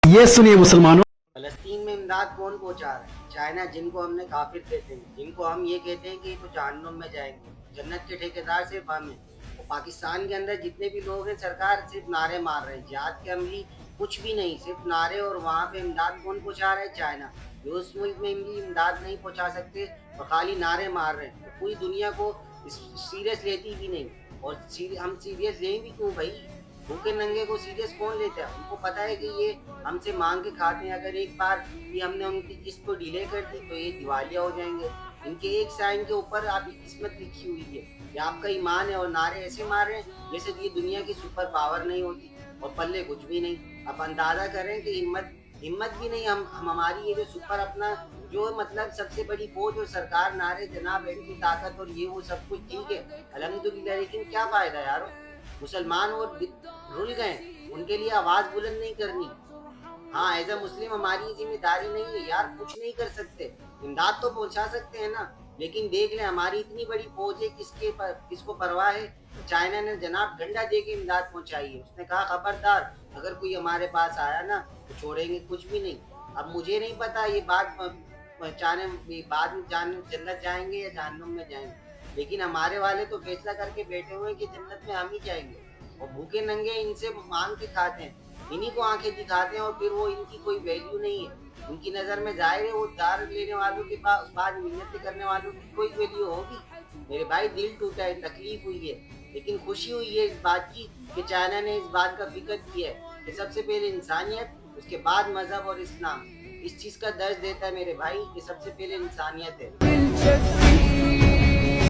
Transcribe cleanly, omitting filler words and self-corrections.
ये सुनिए मुसलमानों, फलस्तीन में इमदाद कौन पहुंचा रहा है? चाइना, जिनको हमने काफिर कहते हैं, जिनको हम ये कहते हैं कि तो जहन्नुम में जाएंगे, जन्नत के ठेकेदार सिर्फ हम हैं। और पाकिस्तान के अंदर जितने भी लोग हैं, सरकार सिर्फ नारे मार रहे हैं, जिहाद के अमली कुछ भी नहीं, सिर्फ नारे। और वहाँ पे इमदाद कौन पहुंचा रहा है? चाइना। ये उस मुल्क में भी इमदाद नहीं पहुंचा सकते और खाली नारे मार रहे हैं। तो पूरी दुनिया को सीरियस लेती भी नहीं। और हम सीरियस लें भी क्यों भाई? भूखे नंगे को सीरियस कौन लेता है? उनको पता है कि ये हमसे मांग के खाते हैं। अगर एक बार भी हमने उनकी किस्त को डिले कर दी तो ये दिवालिया हो जाएंगे। इनके एक साइन के ऊपर आपकी किस्मत लिखी हुई है, ये आपका ईमान है। और नारे ऐसे मार रहे हैं जैसे ये दुनिया की सुपर पावर नहीं होती और पल्ले कुछ भी नहीं। अब अंदाजा करें कि हिम्मत भी नहीं। हम हमारी ये जो सुपर अपना जो मतलब सबसे बड़ी फौज और सरकार नारे जनाब इनकी ताकत और ये वो सब कुछ ठीक है अल्हम्दुलिल्लाह, लेकिन क्या फायदा यारो? मुसलमान और रुल गए, उनके लिए आवाज बुलंद नहीं करनी। हाँ, एज अ मुस्लिम हमारी जिम्मेदारी नहीं है यार, कुछ नहीं कर सकते। इमदाद तो पहुंचा सकते हैं ना, लेकिन देख ले हमारी इतनी बड़ी फौज है, किसको परवाह है? चाइना ने जनाब डंडा दे के इमदाद पहुंचाई है। उसने कहा खबरदार, अगर कोई हमारे पास आया ना तो छोड़ेंगे कुछ भी नहीं। अब मुझे नहीं पता ये बात पहचाने बाद में जन्नत जाएंगे या जहन्नुम में जाएंगे, लेकिन हमारे वाले तो फैसला करके बैठे हुए हैं कि जन्नत में हम ही जाएंगे। और भूखे नंगे इनसे मांग के खाते हैं, इन्हीं को आंखें दिखाते हैं, और फिर वो इनकी कोई वैल्यू नहीं है उनकी नज़र में। जाहिर है वो दार लेने वालों के पास बाद मिन्नतें करने वालों की कोई वैल्यू होगी? मेरे भाई दिल टूटा है, तकलीफ हुई है, लेकिन खुशी हुई है इस बात की कि चाइना ने इस बात का फिक्र किया है कि सबसे पहले इंसानियत, उसके बाद मजहब और इस्लाम। इस चीज़ का दर्ज देता है मेरे भाई कि सबसे पहले इंसानियत है।